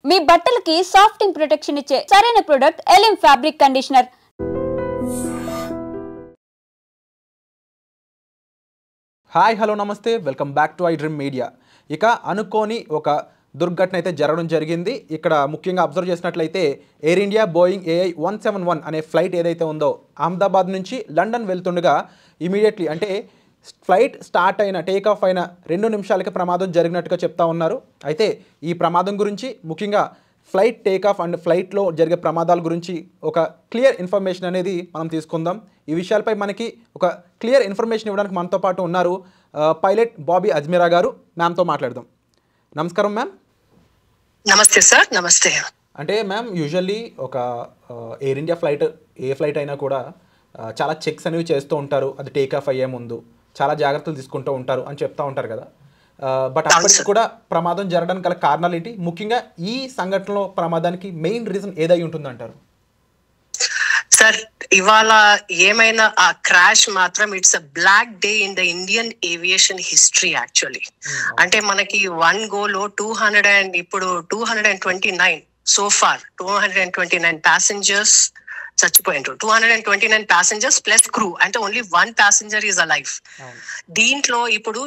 మీ బట్టలకి సాఫ్టింగ్ ప్రొటెక్షన్ ఇచ్చే సరైన ప్రొడక్ట్ ఎలిమ్ ఫ్యాబ్రిక్ కండిషనర్. హాయ్ హలో నమస్తే, welcome back to I dream media. ఇక అనుకోని ఒక దుర్ఘటన అయితే జరగడం జరిగింది. ఇక్కడ ముఖ్యంగా అబ్జర్వ్ చేసినట్లయితే ఎయిర్ ఇండియా బోయింగ్ AI 171 అనే ఫ్లైట్ ఏదైతే ఉందో అహ్మదాబాద్ నుంచి లండన్ వెళ్తుండగా ఇమీడియట్లీ అంటే ఫ్లైట్ స్టార్ట్ అయిన టేక్ ఆఫ్ అయిన 2 నిమిషాలకి ప్రమాదం జరిగినట్టుగా చెప్తా ఉన్నారు. అయితే ఈ ప్రమాదం గురించి ముఖ్యంగా ఫ్లైట్ టేక్ ఆఫ్ అండ్ ఫ్లైట్లో జరిగే ప్రమాదాల గురించి ఒక క్లియర్ ఇన్ఫర్మేషన్ అనేది మనం తీసుకుందాం. ఈ విషయాలపై మనకి ఒక క్లియర్ ఇన్ఫర్మేషన్ ఇవ్వడానికి మనతో పాటు ఉన్నారు పైలట్ బాబీ అజ్మీరా గారు. మ్యామ్తో మాట్లాడదాం. నమస్కారం మ్యామ్. నమస్తే సార్. నమస్తే. అంటే మ్యామ్, యూజువల్లీ ఒక ఎయిర్ ఇండియా ఫ్లైట్ ఏ ఫ్లైట్ అయినా కూడా చాలా చెక్స్ అనేవి చేస్తూ ఉంటారు. అది టేక్ ఆఫ్ అయ్యే ముందు చాలా జాగ్రత్తలు తీసుకుంటూ ఉంటారు అని చెప్తూ ఉంటారు కదా. బట్ అప్పటికి కూడా ప్రమాదం జరగడానికి గల కారణాలు ఏంటి? ముఖ్యంగా ఈ సంఘటనలో ప్రమాదానికి మెయిన్ రీజన్ ఏదై ఉంటుందంటారు? సార్, ఇవాళ ఏమైనా ఆ క్రాష్ మాత్రం it's a black day in the Indian aviation history actually. అంటే మనకి 1 గోలో 200 అండ్ ఇప్పుడు 229 సో ఫార్ 229 ప్యాసింజర్స్ చచ్చిపోయినారు. 229 ప్యాసింజర్స్ ప్లస్ క్రూ, అంటే ఓన్లీ 1 ప్యాసింజర్ ఈజ్ అలైవ్. దీంట్లో ఇప్పుడు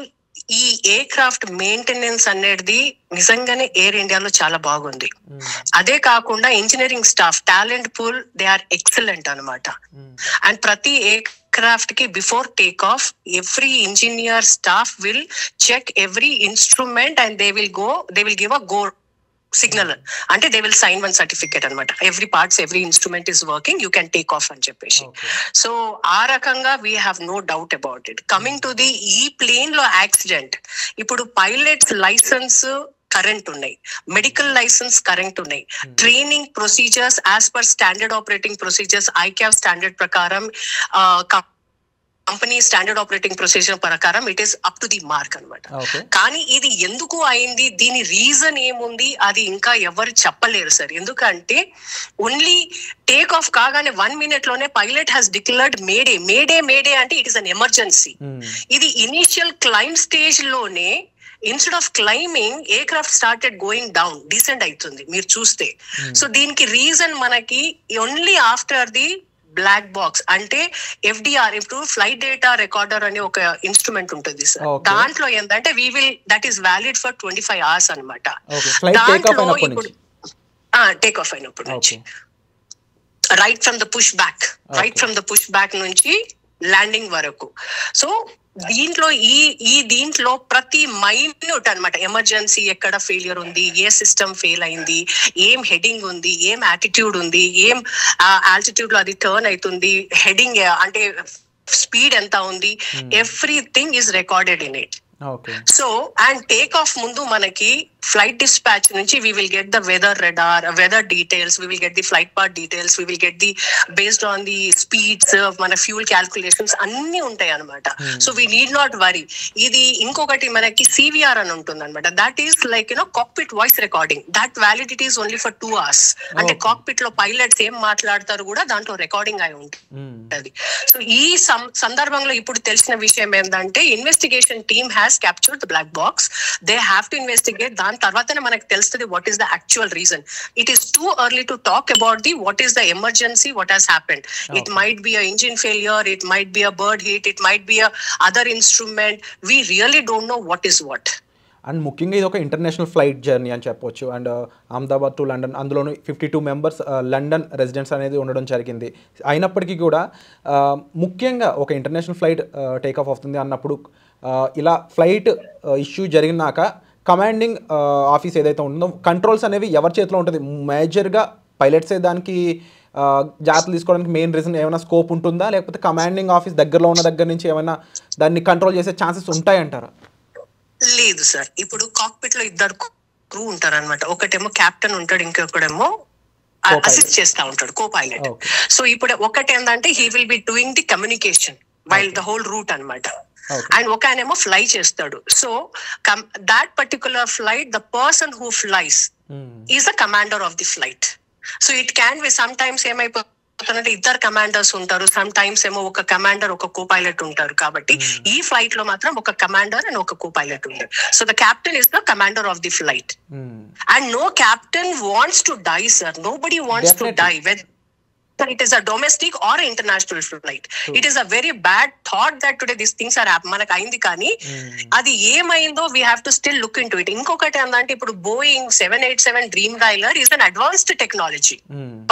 ఈ ఎయిర్ క్రాఫ్ట్ మెయింటెనెన్స్ అనేది నిజంగానే ఎయిర్ ఇండియాలో చాలా బాగుంది. అదే కాకుండా engineering staff talent pool they are excellent అనమాట. అండ్ ప్రతి ఎయిర్ క్రాఫ్ట్ కి before take off every engineer staff will check every instrument and they will give a go signal. అంటే దే విల్ సైన్ 1 సర్టిఫికేట్ అనమాట. Every parts every instrument is working, you can take off అని చెప్పేసి. So ఆ రకంగా we have no doubt about it. Coming to the ఈ plane లో accident, ఇప్పుడు pilots license current ఉన్నాయి, మెడికల్ లైసెన్స్ కరెంట్ ఉన్నాయి, training procedures as per standard operating procedures ICAO standard ప్రకారం కంపెనీ స్టాండర్డ్ ఆపరేటింగ్ ప్రొసీజర్ ప్రకారం it is up to the mark అనమాట. కానీ ఇది ఎందుకు అయింది, దీని రీజన్ ఏముంది, అది ఇంకా ఎవరు చెప్పలేరు సార్. ఎందుకంటే ఓన్లీ టేక్ ఆఫ్ కాగానే 1 minute లోనే pilot has declared mayday mayday mayday అంటే ఇట్ ఈస్ అన్ ఎమర్జెన్సీ. ఇది ఇనిషియల్ క్లైమ్ స్టేజ్ లోనే instead of climbing aircraft started going down, descend అవుతుంది మీరు చూస్తే. సో దీనికి రీజన్ మనకి only after the black box, అంటే FDR ఇప్పుడు ఫ్లైట్ డేటా రికార్డర్ అనే ఒక ఇన్స్ట్రుమెంట్ ఉంటుంది సార్. దాంట్లో ఏంటంటే that is valid for 25 hours అనమాట. దాంట్లో ఇప్పుడు టేక్ ఆఫ్ అయినప్పుడు నుంచి right from the push back నుంచి ల్యాండింగ్ వరకు. సో దీంట్లో ప్రతి మైన్యూట్ అన్నమాట, ఎమర్జెన్సీ ఎక్కడ ఫెయిలియర్ ఉంది, ఏ సిస్టమ్ ఫెయిల్ అయింది, ఏం హెడింగ్ ఉంది, ఏం యాటిట్యూడ్ ఉంది, ఏం ఆల్టిట్యూడ్ లో అది టర్న్ అవుతుంది, హెడింగ్ అంటే స్పీడ్ ఎంత ఉంది, everything is recorded in it. So and take off ముందు మనకి ఫ్లైట్ డిస్పాచ్ నుంచి we will get the weather details, we will get the flight path details, we will get the based on the speeds, మన fuel calculations అన్ని ఉంటాయి అనమాట. So we need not worry. ఇది ఇంకొకటి మనకి CVR అని ఉంటుంది అనమాట. That is like cockpit voice recording. That validity is only for 2 hours. అంటే కాక్పిట్ లో పైలట్స్ ఏం మాట్లాడతారు కూడా దాంట్లో రికార్డింగ్ అయి ఉంటుంది. సో ఈ సందర్భంలో ఇప్పుడు తెలిసిన విషయం ఏంటంటే investigation team has captured the black box. They have to investigate. దాని తర్వాతనే మనకు తెలుస్తుంది what is the actual reason. It is too early to talk about the what is the emergency, what has happened. It might be a engine failure, it might be a bird hit, it might be a other instrument. We really don't know what is what. And ముఖ్యంగా ఇది ఒక international flight journey అని చెప్పొచ్చు. And Ahmedabad to London, అందులోనూ 52 members London residents అనేది ఉండడం జరిగింది. అయినప్పటికీ కూడా ముఖ్యంగా ఒక ఇంటర్నేషనల్ ఫ్లైట్ టేక్ ఆఫ్ అవుతుంది అన్నప్పుడు ఇలా ఫ్లైట్ ఇష్యూ జరిగినాక కమాండింగ్ ఆఫీస్ ఏదైతే ఉంటుందో కంట్రోల్స్ అనేవి ఎవరి చేతిలో ఉంటుంది? మేజర్గా పైలట్సే దానికి జాగ్రత్తలు తీసుకోవడానికి మెయిన్ రీజన్ ఏమైనా స్కోప్ ఉంటుందా, లేకపోతే కమాండింగ్ ఆఫీస్ దగ్గరలో ఉన్న దగ్గర నుంచి ఏమైనా దాన్ని కంట్రోల్ చేసే ఛాన్సెస్ ఉంటాయంటారా? లేదు సార్. ఇప్పుడు కాక్పిట్ లో 2 క్రూ ఉంటారు అనమాట. ఒకటేమో కెప్టెన్ ఉంటాడు, ఇంకొకడేమో అసిస్ట్ చేస్తా ఉంటాడు, కో పైలట్. సో ఇప్పుడు ఒకటి ఏంటంటే he will be doing the communication while the whole route అనమాట. అండ్ ఒక ఆయనేమో ఫ్లై చేస్తాడు. So that particular flight the person who flies is the commander of the flight. So it can be some times ఏమైపోతుంది అవుతుందంటే ఇద్దరు commanders ఉంటారు, some times ఏమో ఒక కమాండర్ ఒక కో పైలట్ ఉంటారు. కాబట్టి ఈ ఫ్లైట్ లో మాత్రం ఒక కమాండర్ అండ్ ఒక కో పైలట్ ఉంటారు. So the captain is the commander of the flight and no captain wants to die sir. Nobody wants to die whether it is a domestic or international flight. It is a very bad thought that today these things are happening. మనకు అయింది కానీ అది ఏమైందో we have to still look into it. ఇంకొకటి ఏంటంటే ఇప్పుడు Boeing 787 Dreamliner is an advanced technology.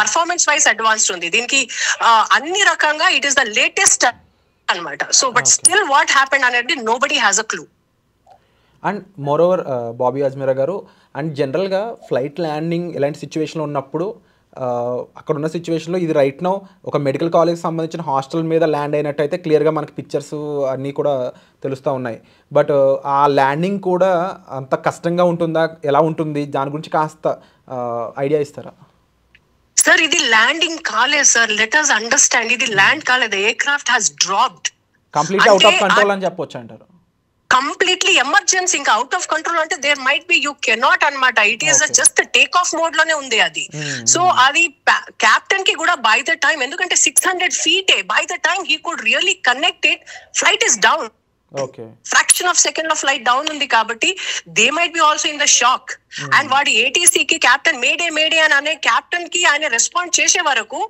Performance wise advanced ఉంది. దీనికి అన్ని రకంగా it is the latest అన్నమాట. So but still what happened అనేది nobody has a clue. And more over Bobby Ajmeera గారు, అండ్ జనరల్గా ఫ్లైట్ ల్యాండింగ్ ఇలాంటి సిచ్యువేషన్లో ఉన్నప్పుడు అక్కడ ఉన్న సిచ్యువేషన్లో ఇది రైట్ నౌ ఒక మెడికల్ కాలేజ్కి సంబంధించిన హాస్టల్ మీద ల్యాండ్ అయినట్టయితే క్లియర్గా మనకి పిక్చర్స్ అన్నీ కూడా తెలుస్తూ ఉన్నాయి. బట్ ఆ ల్యాండింగ్ కూడా అంత కష్టంగా ఉంటుందా, ఎలా ఉంటుంది, దాని గురించి కాస్త ఐడియా ఇస్తారా? సార్ ఇది ల్యాండింగ్ కాలేదు సార్, లెట్ us అండర్స్టాండ్. ఇది ల్యాండ్ కాలేదు, aircraft has dropped completely out of control అని చెప్పొచ్చు అంటారు. కంప్లీట్లీ ఎమర్జెన్సీ, ఇంకా అవుట్ ఆఫ్ కంట్రోల్ అంటే there might be you cannot అన్నమాట. It is just take off mode లోనే ఉంది అది. సో అది కెప్టెన్ కి కూడా బై ద టైం, ఎందుకంటే 600 feet by the time he could really connect it, flight is down. Fraction of second లో flight down ఉంది కాబట్టి they might be also in the shock. And వాడి ఏటీసీ కి captain mayday mayday అని అనే captain కి ఆయన రెస్పాండ్ చేసే వరకు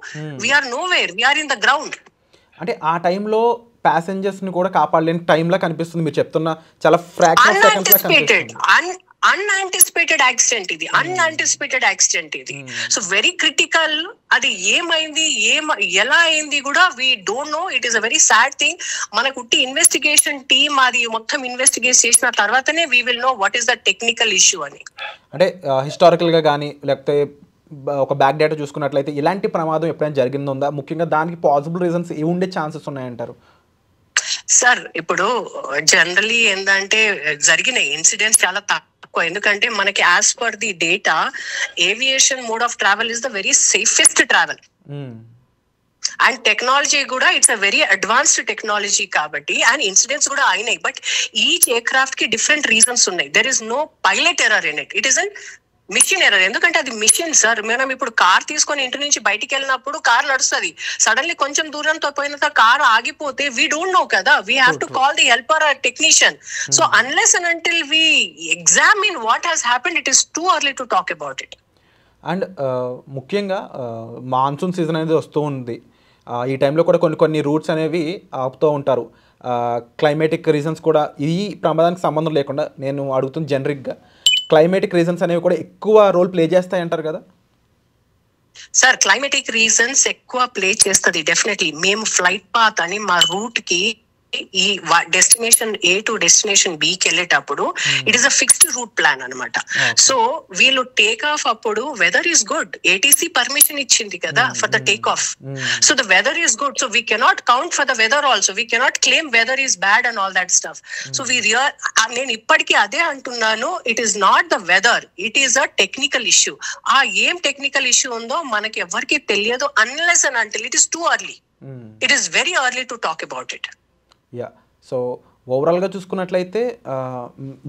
we are no where, we are in the ground. అంటే ఆ టైంలో ప్యాసింజర్స్ ని కూడా కాపాడలేని టైంలా కనిపిస్తుంది మీరు చెప్తున్న, చాలా ఫ్రాక్షన్ ఆఫ్ సెకండ్స్ లా కనిపిస్తుంది. అన్ఆంటిసిపేటెడ్ యాక్సిడెంట్ ఇది, అన్ఆంటిసిపేటెడ్ యాక్సిడెంట్ ఇది. So very critical. అది ఏమైంది, ఎలా అయింది కూడా we don't know. It is a very sad thing. మనకు ఇన్వెస్టిగేషన్ టీమ్ అది మొత్తం ఇన్వెస్టిగేట్ చేసిన తర్వాతనే we will know what is the technical issue అని. అంటే హిస్టారికల్ గా కానీ లేకపోతే ఒక బ్యాక్ డేటా చూసుకున్నట్లయితే ఇలాంటి ప్రమాదం ఎప్పుడైనా జరిగిందా, ముఖ్యంగా దానికి పాసిబుల్ రీజన్స్ ఏ ఉండే ఛాన్సెస్ ఉన్నాయంటారు? సార్ ఇప్పుడు జనరలీ ఏంటంటే జరిగిన ఇన్సిడెంట్స్ చాలా తక్కువ, ఎందుకంటే మనకి as per the data aviation mode of travel is the very safest travel. And technology కూడా it's a very advanced technology కాబట్టి అండ్ ఇన్సిడెంట్స్ కూడా అయినాయి. బట్ ఈచ్ ఎయిర్ క్రాఫ్ట్ కి డిఫరెంట్ రీజన్స్ ఉన్నాయి. There is no pilot error in it, it is an machine error. ఎందుకంటే అది machine sir. మనం ఇప్పుడు కార్ తీసుకొని ఇంటి నుంచి బయటికి వెళ్ళినప్పుడు కార్ నడుస్తుంది, సడన్లీ కొంచెం దూరంతో పోయిన కార్ ఆగిపోతే వీ డోంట్ నో కదా, we have to call the helper or technician. So unless and until we examine what has happened it is too early to talk about it. And ముఖ్యంగా monsoon season అనేది వస్తూ ఉంది. ఈ టైంలో కూడా కొన్ని roots అనేవి ఆపుతూ ఉంటారు. క్లైమేటిక్ రీజన్స్ కూడా ఈ ప్రమాదానికి సంబంధం లేకుండా నేను అడుగుతుంది జనరిక్గా, క్లైమేటిక్ రీజన్స్ అనేవి కూడా ఎక్కువ రోల్ ప్లే చేస్తాయి అంటారు కదా సార్? క్లైమేటిక్ రీజన్స్ ఎక్కువ ప్లే చేస్తుంది డెఫినెట్లీ. మేము ఫ్లైట్ పాత్ అని మా రూట్ కి ఈ destination A to destination B కి వెళ్ళేటప్పుడు it is a fixed route plan అనమాట. సో వీళ్ళు టేక్ ఆఫ్ అప్పుడు weather is good, ATC permission ఇచ్చింది కదా for the take off. So the weather is good, so we cannot count for the weather also, we cannot claim weather is bad and all that stuff. So నేను ఇప్పటికీ అదే అంటున్నాను, it is not the weather, it is a technical issue. ఆ ఏం technical issue ఉందో మనకి ఎవరికి తెలియదు unless and until it is too early. It is very early to talk about it. Yeah, so ఓవరాల్గా చూసుకున్నట్లయితే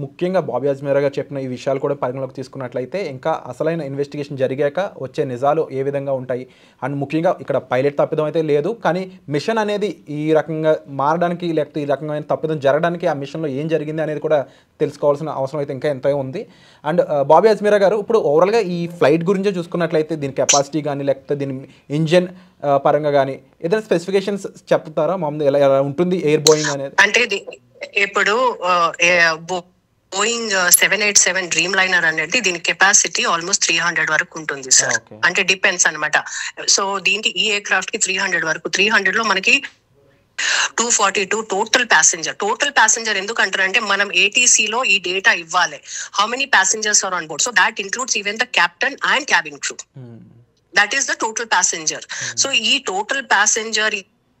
ముఖ్యంగా బాబీ అజ్మీరా గారు చెప్పిన ఈ విషయాలు కూడా పరిగణలోకి తీసుకున్నట్లయితే ఇంకా అసలైన ఇన్వెస్టిగేషన్ జరిగాక వచ్చే నిజాలు ఏ విధంగా ఉంటాయి, అండ్ ముఖ్యంగా ఇక్కడ పైలట్ తప్పిదం అయితే లేదు, కానీ మిషన్ అనేది ఈ రకంగా మారడానికి లేకపోతే ఈ రకమైన తప్పిదం జరగడానికి ఆ మిషన్లో ఏం జరిగింది అనేది కూడా తెలుసుకోవాల్సిన అవసరం అయితే ఇంకా ఎంతో ఉంది. అండ్ బాబీ అజ్మీరా గారు ఇప్పుడు ఓవరాల్గా ఈ ఫ్లైట్ గురించే చూసుకున్నట్లయితే దీని కెపాసిటీ కానీ లేకపోతే దీని ఇంజిన్ పరంగా కానీ ఏదైనా స్పెసిఫికేషన్స్ చెప్తారా మామూలు ఎలా ఉంటుంది ఎయిర్ బోయింగ్ అనేది? అంటే ఇప్పుడు బోయింగ్ 787 Dreamliner అనేది దీని కెపాసిటీ ఆల్మోస్ట్ 300 వరకు ఉంటుంది సార్. అంటే డిపెండ్స్ అనమాట. సో దీనికి ఈ ఎయిర్ క్రాఫ్ట్ కి 300 వరకు, 300 లో మనకి 242 టోటల్ ప్యాసింజర్ ఎందుకు అంటారంటే మనం ఏటీసీ లో ఈ డేటా ఇవ్వాలి, how many passengers are on board. So that includes even the captain and cabin crew. That is the total passenger. So ఈ టోటల్ ప్యాసింజర్,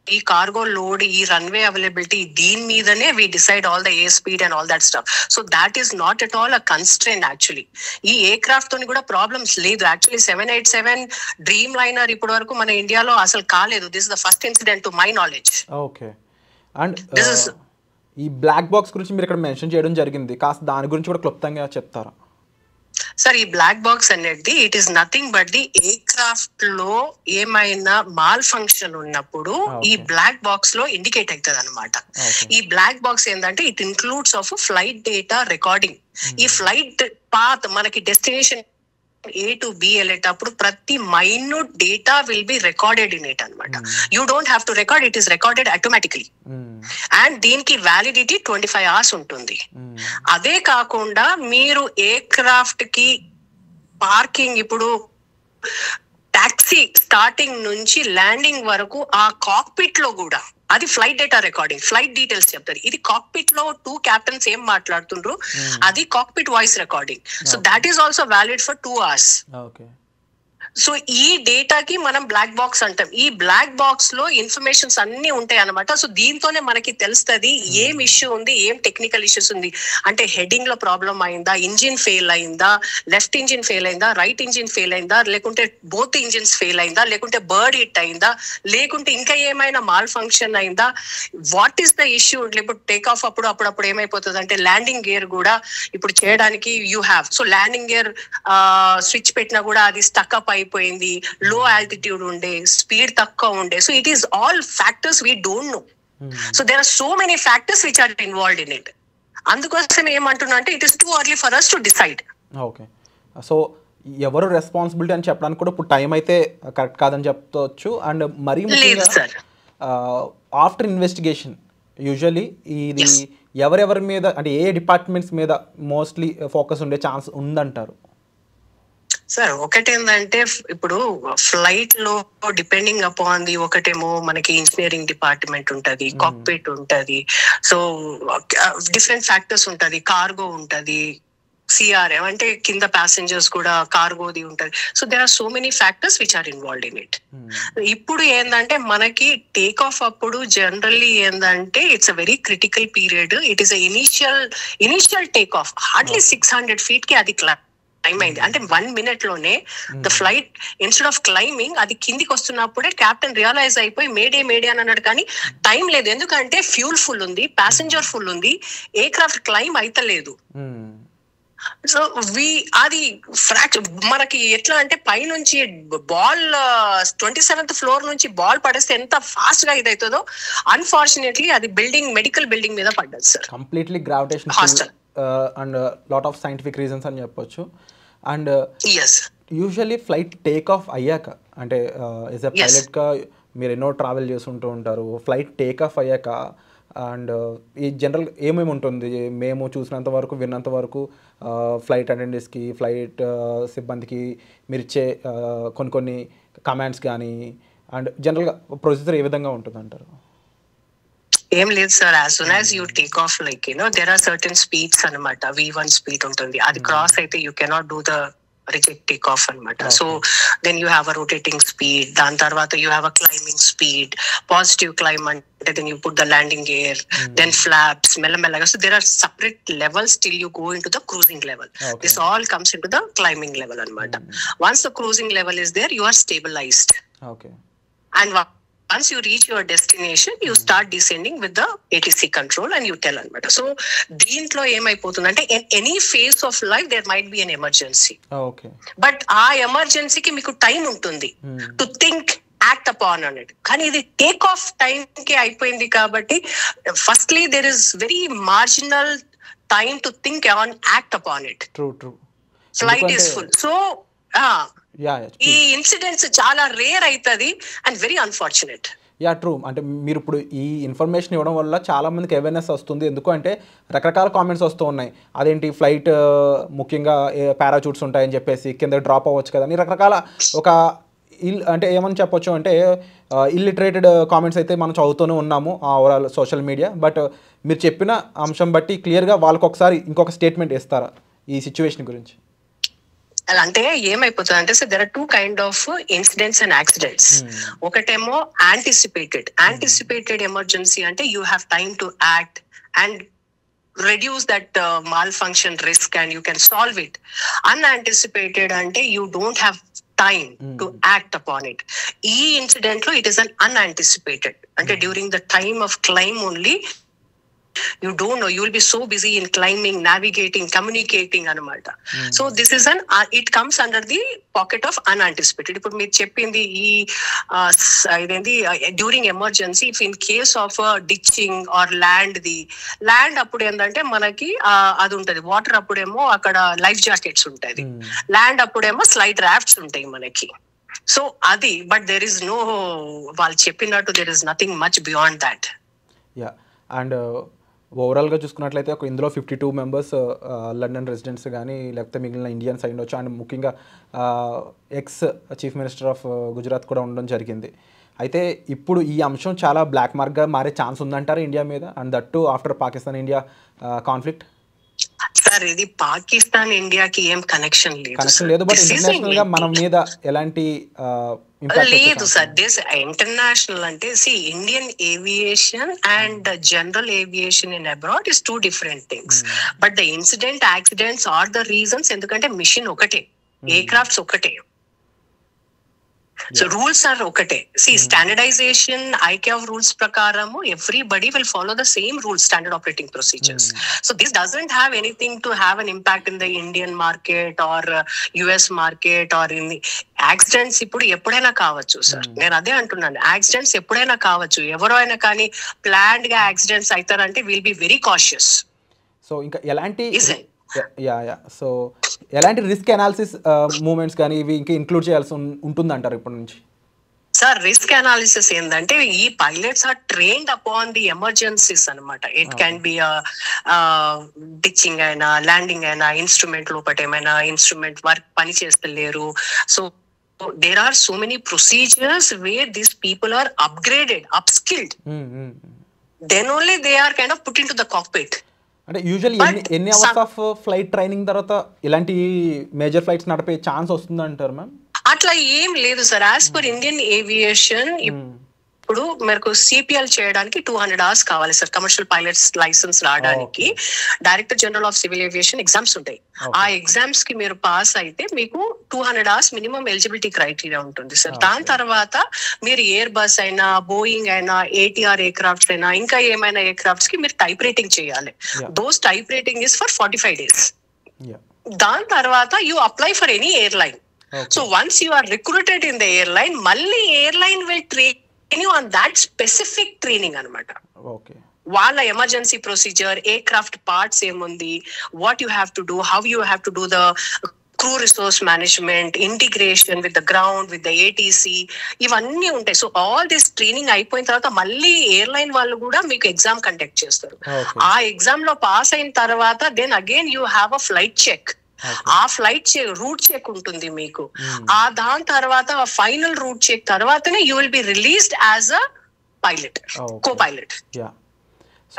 ఈ కార్గో లోడ్, ఈ రన్వే అవైలబిలిటీ, దీని మీదనే we decide all the air speed and all that stuff. So that is not at all a constraint actually. ఈ aircraft తోని కూడా problems లేదు actually. 787 Dreamliner ఇప్పటి వరకు మన ఇండియాలో అసలు కాలేదు. This is the first incident to my knowledge. Okay. And ఈ బ్లాక్ బాక్స్ గురించి మీరు ఇక్కడ మెన్షన్ చేయడం జరిగింది, కాస్త దాని గురించి కూడా క్లుప్తంగా చెప్తారా? సార్ ఈ బ్లాక్ బాక్స్ అనేది it is nothing but the aircraft లో ఏమైనా మాల్ ఫంక్షన్ ఉన్నప్పుడు ఈ బ్లాక్ బాక్స్ లో ఇండికేట్ అవుతుంది అనమాట. ఈ బ్లాక్ బాక్స్ ఏంటంటే it includes of flight data recording. ఈ ఫ్లైట్ పాత్ మనకి డెస్టినేషన్ A to B వెళ్ళేటప్పుడు ప్రతి minute data will be recorded in it అనమాట. You don't have to record, it is recorded automatically. And దీనికి validity 25 hours ఉంటుంది. అదే కాకుండా మీరు ఎయిర్క్రాఫ్ట్ కి పార్కింగ్, ఇప్పుడు టాక్సీ స్టార్టింగ్ నుంచి ల్యాండింగ్ వరకు ఆ కాక్పిట్ లో కూడా అది flight data recording, flight details చెప్తారు. ఇది కాక్పిట్ లో 2 captains ఏం మాట్లాడుతుండ్రు అది cockpit voice recording. So that is also valid for 2 hours. So ఈ డేటాకి మనం బ్లాక్ బాక్స్ అంటాం. ఈ బ్లాక్ బాక్స్ లో ఇన్ఫర్మేషన్స్ అన్ని ఉంటాయి అనమాట. సో దీంతోనే మనకి తెలుస్తుంది ఏం ఇష్యూ ఉంది, ఏం టెక్నికల్ ఇష్యూస్ ఉంది. అంటే హెడ్డింగ్ లో ప్రాబ్లం అయిందా, ఇంజిన్ ఫెయిల్ అయిందా, లెఫ్ట్ ఇంజిన్ ఫెయిల్ అయిందా, రైట్ ఇంజిన్ ఫెయిల్ అయిందా, లేకుంటే బోత్ ఇంజిన్స్ ఫెయిల్ అయిందా, లేకుంటే బర్డ్ హిట్ అయిందా, లేకుంటే ఇంకా ఏమైనా మాల్ ఫంక్షన్ అయిందా, వాట్ ఈస్ ద ఇష్యూ. ఇప్పుడు టేక్ ఆఫ్ అప్పుడప్పుడు ఏమైపోతుంది అంటే ల్యాండింగ్ గేర్ కూడా ఇప్పుడు చేయడానికి you have, so landing gear switch పెట్టినా కూడా అది స్టక్ అప్ అయిపోయింది, లో ఆల్టిట్యూడ్ ఉండే, స్పీడ్ తక్కువ ఉండే. So it is all factors we don't know. So there are so many factors which are involved in it. అందుకోసం ఏమంటున్నా అంటే it is too early for us to decide. Okay, so ఎవరు responsibility అని చెప్పడానికి కూడా ఇప్పుడు టైం అయితే correct కాదని చెప్తవచ్చు. అండ్ మరీ ముఖ్యంగా ఆఫ్టర్ ఇన్వెస్టిగేషన్ యూజువల్లీ ఇది ఎవరెవరి మీద, అంటే ఏ డిపార్ట్మెంట్స్ మీద మోస్ట్లీ ఫోకస్ ఉండే ఛాన్స్ ఉందంటారు? సార్ ఒకటేందంటే ఇప్పుడు ఫ్లైట్ లో డిపెండింగ్ అపాన్ ది, ఒకటేమో మనకి ఇంజనీరింగ్ డిపార్ట్మెంట్ ఉంటది, కాక్పిట్ ఉంటది, సో డిఫరెంట్ ఫ్యాక్టర్స్ ఉంటది, కార్గో ఉంటది, సిఆర్ఎం అంటే కింద ప్యాసింజర్స్ కూడా కార్గోది ఉంటది. So there are so many factors which are involved in it. ఇప్పుడు ఏంటంటే మనకి టేక్ ఆఫ్ అప్పుడు జనరల్లీ ఏంటంటే it's a very critical period. It is initial take off hardly 600 feet కి అది టైం అయింది. అంటే 1 minute లోనే the flight instead of climbing అది కిందికి వస్తున్నప్పుడే కెప్టెన్ రియలైజ్ అయిపోయి మేడే అని అన్నాడు. కానీ టైం లేదు, ఎందుకంటే ఫ్యూల్ ఫుల్ ఉంది, ప్యాసింజర్ ఫుల్ ఉంది, ఎయిర్ క్రాఫ్ట్ క్లైంబ్ అయితలేదు. సో అది ఫ్రాక్చర్ మనకి ఎట్లా అంటే పైనుంచి బాల్ 27th floor నుంచి బాల్ పడేస్తే ఎంత ఫాస్ట్ గా ఇది అవుతుందో, అన్ఫార్చునేట్లీ అది మెడికల్ బిల్డింగ్ మీద పడ్డది sir. Completely gravitation hostel and lot of scientific reasons అని చెప్పొచ్చు. And usually flight take off అయ్యాక, అంటే యాజ్ ఎ పైలట్గా మీరు ఎన్నో ట్రావెల్ చేస్తుంటూ ఉంటారు, ఫ్లైట్ టేక్ ఆఫ్ అయ్యాక అండ్ ఈ జనరల్ ఏమేమి ఉంటుంది, మేము చూసినంత వరకు విన్నంత వరకు ఫ్లైట్ అటెండెంట్స్కి, ఫ్లైట్ సిబ్బందికి మీరు ఇచ్చే కొన్ని కమాండ్స్ కానీ అండ్ జనరల్గా ప్రొసీజర్ ఏ విధంగా ఉంటుంది అంటారు? ఏం లేదు sir, as soon as you take off like there are certain speeds అనమాట. V1 స్పీడ్ ఉంటుంది, అది క్రాస్ అయితే you cannot do the reject take off అనమాట. So then you have a rotating speed, దాని తర్వాత you have a climbing speed, positive climb అంటే then you put the landing gear, then flaps మెల్లమెల్లగా. So there are separate levels till you go in to the cruising level. This all comes in to the climbing level అనమాట. Once the cruising level is there, you are stabilized. And once you reach your destination, you start descending with the ATC control and you tell anamata. So deentlo em ayipothundante in any phase of life there might be an emergency. Okay, but aa emergency ki meeku time untundi to think, act upon on it. Kani idi take off time ki ayipoyindi kabatti firstly there is very marginal time to think on, act upon it. True Flight is full, so ఈ incidents చాలా rare అవుతుంది and very unfortunate. True. అంటే మీరు ఇప్పుడు ఈ information ఇవ్వడం వల్ల చాలా మందికి అవేర్నెస్ వస్తుంది. ఎందుకు అంటే రకరకాల కామెంట్స్ వస్తూ ఉన్నాయి, అదేంటి ఫ్లైట్ ముఖ్యంగా పారాచూట్స్ ఉంటాయని చెప్పేసి కింద డ్రాప్ అవ్వచ్చు కదా అని రకరకాల అంటే ఏమని చెప్పొచ్చు అంటే ఇల్లిటరేటెడ్ కామెంట్స్ అయితే మనం చదువుతూనే ఉన్నాము ఓవరాల్ సోషల్ మీడియా. బట్ మీరు చెప్పిన అంశం బట్టి క్లియర్గా వాళ్ళకి ఒకసారి ఇంకొక స్టేట్మెంట్ ఇస్తారా ఈ సిచ్యువేషన్ గురించి? అంటే ఏమైపోతుంది అంటే sir there are 2 kinds of incidents and accidents. ఒకటేమో యాంటిసిపేటెడ్ ఎమర్జెన్సీ అంటే you have time to act and reduce that malfunction risk and you can solve it. Unanticipated ante you don't have time to act upon it. Ee incident lo it is an unanticipated ante during the time of climb only You don't know. You will be so busy in climbing, navigating, communicating anamata. So this is it comes under the pocket of unanticipated. Ippudu meer cheppindi during emergency, if in case of ditching or land appudu endante manaki adi untadi water appudemo akkada life jackets untadi, land appudemo slide rafts untayi manaki. So adi, but there is no, వాళ్ళు చెప్పినట్టు there is nothing much beyond that. Yeah. And ఓవరాల్గా చూసుకున్నట్లయితే ఒక ఇందులో 52 members London residents కానీ లేకపోతే మిగిలిన Indians అయి ఉండొచ్చు. అండ్ ముఖ్యంగా ex chief minister of Gujarat కూడా ఉండడం జరిగింది. అయితే ఇప్పుడు ఈ అంశం చాలా బ్లాక్ మార్క్గా మారే ఛాన్స్ ఉందంటారు ఇండియా మీద, and that to after Pakistan India conflict. Sir ఇది పాకిస్తాన్ ఇండియాకి ఏం కనెక్షన్ లేదు, బట్ ఇంటర్నేషనల్ గా మన మీద ఎలాంటి లేదు సార్. దిస్ ఇంటర్నేషనల్ అంటే Indian aviation and general aviation in abroad is 2 different things. But the incident, accidents are the reasons. ఎందుకంటే మిషన్ ఒకటే, ఎయిర్ క్రాఫ్ట్స్ ఒకటే, సో రూల్స్ ఆర్ ఒకటే. స్టాండర్డైజేషన్ ICAO రూల్స్ ప్రకారము everybody will follow the same rules, standard operating procedures. So this doesn't have anything to have an impact in the Indian market or US market or in the accidents. ఇప్పుడు ఎప్పుడైనా కావచ్చు sir, నేను అదే అంటున్నాను, accidents ఎప్పుడైనా కావచ్చు, ఎవరో అయినా కానీ ప్లాన్డ్ గా యాక్సిడెంట్స్ అవుతారంటే will be very cautious. So ఇంకా ఎలాంటి సో ఎలాంటి రిస్క్ అనాలిసిస్ మూమెంట్స్ కానీ ఇవి ఇంకా ఇంక్లూడ్ చేయాల్సి ఉంటుందంటారు ఇప్పటి నుంచి? సార్ రిస్క్ అనాలిసిస్ ఏంటంటే ఈ pilots are trained upon the emergencies అనమాట. ఇట్ క్యాన్ బి డిచ్చింగ్ అయినా, ల్యాండింగ్ అయినా, ఇన్స్ట్రుమెంట్ లోపల ఏమైనా ఇన్స్ట్రుమెంట్ వర్క్ పని చేస్తలేరు. So there are so many procedures where these people are upgraded, upskilled. Then only they are kind of put into the cockpit. అంటే usually ఎన్ని hours of flight training తర్వాత ఇలాంటి major flights నడిపే chance వస్తుందంటారు ma'am? అట్లా ఏం లేదు sir. As per Indian aviation ఇప్పుడు మీకు CPL చేయడానికి 200 hours కావాలి సార్. కమర్షియల్ పైలట్స్ లైసెన్స్ రావడానికి director general of civil aviation exams ఉంటాయి. ఆ ఎగ్జామ్స్ కి మీరు పాస్ అయితే మీకు 200 hours మినిమం ఎలిజిబిలిటీ క్రైటీరియా ఉంటుంది సార్. దాని తర్వాత మీరు ఎయిర్ బస్ అయినా, బోయింగ్ అయినా, ATR ఎయిర్ క్రాఫ్ట్స్ అయినా, ఇంకా ఏమైనా ఎయిర్ క్రాఫ్ట్స్ కి మీరు టైప్ రైటింగ్ చేయాలి. Those type rating is for 45 days. దాని తర్వాత you apply for any airline. So once you are recruited in the airline, మళ్ళీ airline will train you on that specific training anamata. Okay. వాళ్ళ emergency procedure, aircraft parts ఏముంది, what you have to do, how you have to do the crew resource management, integration with the ground, with the ATC, ఇవన్నీ ఉంటాయి. So all this training అయిపోయిన తర్వాత మళ్ళీ airline వాళ్ళు కూడా మీకు exam conduct చేస్తారు. ఆ ఎగ్జామ్ లో పాస్ అయిన తర్వాత then again you have a flight check. ఆ ఫ్లైట్ రూట్ చెక్ ఉంటుంది మీకు. ఆ దాని తర్వాత ఫైనల్ రూట్ చెక్ తర్వాతనే you will be released as a pilot, co pilot.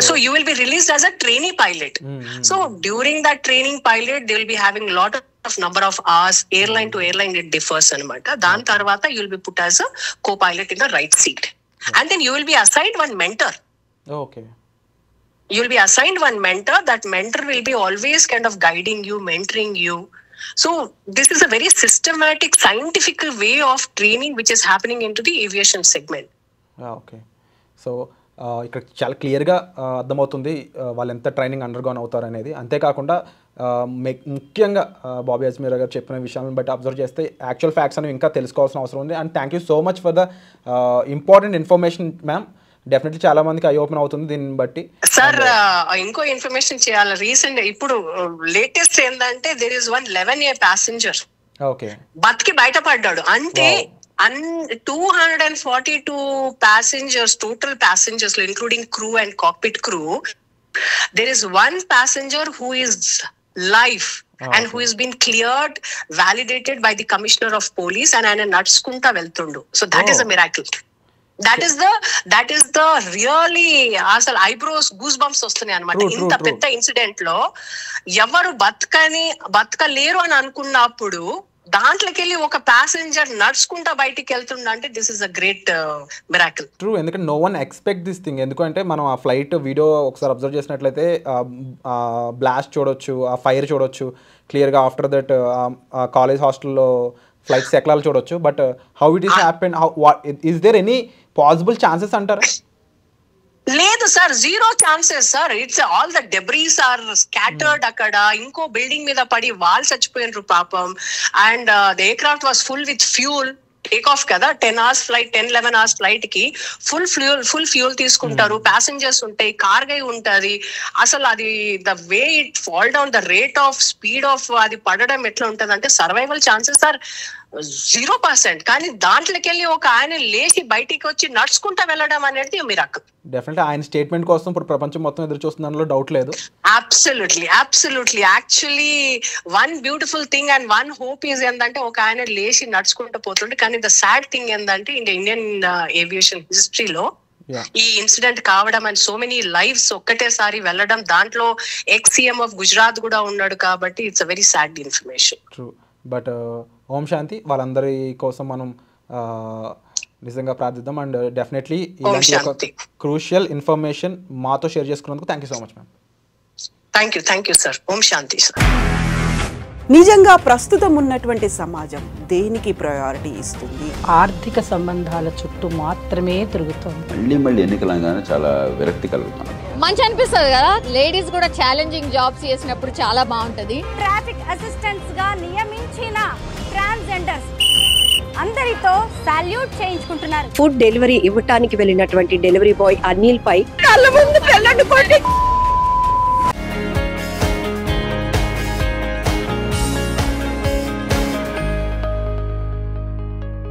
So you will be released as a trainee pilot. So during that training pilot, they will be having lot of number of hours. Airline to airline it differs anamata. Dan tarvata you will be put as a co-pilot in the right seat. And then you will be assigned one mentor. Okay. You will be assigned one mentor. That mentor will be always kind of guiding you, mentoring you. So this is a very systematic, scientific way of training which is happening into the aviation segment. Okay. So ఇక్కడ చాలా క్లియర్గా అర్థమవుతుంది వాళ్ళు ఎంత training undergone అవుతారు అనేది. అంతేకాకుండా ముఖ్యంగా బాబీ అజ్మీరా గారు చెప్పిన విషయాలను బట్టి అబ్జర్వ్ చేస్తే యాక్చువల్ ఫ్యాక్ట్స్ అనేవి ఇంకా తెలుసుకోవాల్సిన అవసరం ఉంది. And thank you so much for the important information ma'am. Definitely చాలా మందికి ఐ ఓపెన్ అవుతుంది దీన్ని బట్టి. సార్ ఇంకో ఇన్ఫర్మేషన్ చేయాలి. రీసెంట్ ఇప్పుడు లేటెస్ట్ ఏంటంటే there is one 11A passenger బతికి బయటపడ్డాడు. అంటే 242 passengers, total passengers, including crew and cockpit crew. There is one passenger who is live and who has been cleared, validated by the Commissioner of Police, and ఆయన నడుచుకుంటా వెళ్తుండు. So that is a miracle. That is the really అసలు eyebrows goose bumps వస్తున్నాయి అనమాట. ఇంత పెద్ద incident లో ఎవరు బతకలేరు అని అనుకున్నప్పుడు దాంట్లోకి వెళ్ళి ఒక ప్యాసింజర్ నడుచుకుంటా బయటికి వెళ్తుండే. This is a great miracle. True, ఎందుకంటే no one expect this thing. ఎందుకంటే మనం ఆ ఫ్లైట్ వీడియో ఒకసారి అబ్జర్వ్ చేసినట్లయితే బ్లాస్ట్ చూడొచ్చు, ఆ ఫైర్ చూడొచ్చు క్లియర్గా. ఆఫ్టర్ దట్ కాలేజ్ హాస్టల్లో ఫ్లైట్స్ ఎక్లాలు చూడొచ్చు. But how it is happen, is there any possible chances అంటారా? లేదు sir, zero chances sir. It's all the debris are scattered అక్కడ. ఇంకో బిల్డింగ్ మీద పడి వాళ్ళు చచ్చిపోయినరు పాపం. And the air craft was full with fuel. Take off కదా, 10 hours ఫ్లైట్, 10-11 hours ఫ్లైట్ కి ఫుల్ ఫ్యూల్ తీసుకుంటారు. ప్యాసింజర్స్ ఉంటాయి, కార్గై ఉంటది. అసలు అది the way it fall down, the rate of speed of అది పడడం ఎట్లా ఉంటది అంటే సర్వైవల్ ఛాన్సెస్ ఆర్ 0%. కానీ దాంట్లోకి వెళ్ళి ఒక ఆయన లేచి బయటికి వచ్చి నడుచుకుంటా వెళ్ళడం అనేది మిరాకిల్. డెఫినెట్లీ ఆయన స్టేట్మెంట్ కోసం ఇప్పుడు ప్రపంచం మొత్తం ఎదురు చూస్తుందనలో డౌట్ లేదు. Absolutely. Actually one beautiful thing and one hope is ఏంటంటే ఒక ఆయన లేచి నడుచుకుంటూ పోతుండే. కానీ ద సాడ్ థింగ్ ఏంటంటే ఇండియన్ ఏవియేషన్ హిస్టరీలో ఈ ఇన్సిడెంట్ కావడం అండ్ సో మెనీ లైఫ్స్ ఒక్కటేసారి వెళ్ళడం, దాంట్లో ex-CM ఆఫ్ గుజరాత్ కూడా ఉన్నాడు. కాబట్టి it's a very sad information. True. But ఓం శాంతి, వాళ్ళందరి కోసం మనం నిజంగా ప్రార్థిద్దాం. అండ్ డెఫినెట్లీ ఇలాంటి ఒక క్రూషియల్ ఇన్ఫర్మేషన్ మాతో షేర్ చేసుకున్నందుకు thank you so much ma'am. Thank you sir. ఓం శాంతి సార్. నిజంగా ప్రస్తుతం ఉన్నటువంటి సమాజం దేనికి ప్రయారిటీ ఇస్తుంది? ఆర్థిక సంబంధాల చుట్టూ మాత్రమే తిరుగుతుంది. మళ్ళీ ఎన్నికలంగానే చాలా విరక్తి కలుగుతాను. మంచి అనిపిస్తుంది కదా, లేడీస్ కూడా ఛాలెంజింగ్ జాబ్స్ చేసినప్పుడు చాలా బాగుంటది. ట్రాఫిక్ అసిస్టెంట్స్ గా నియమించిన ట్రాన్స్జెండర్స్ అందరితో సాల్యూట్ చేయించుకుంటున్నారు. ఫుడ్ డెలివరీ ఇవ్వటానికి వెళ్ళినటువంటి డెలివరీ బాయ్ అనిల్ పై కళ్ళ ముందు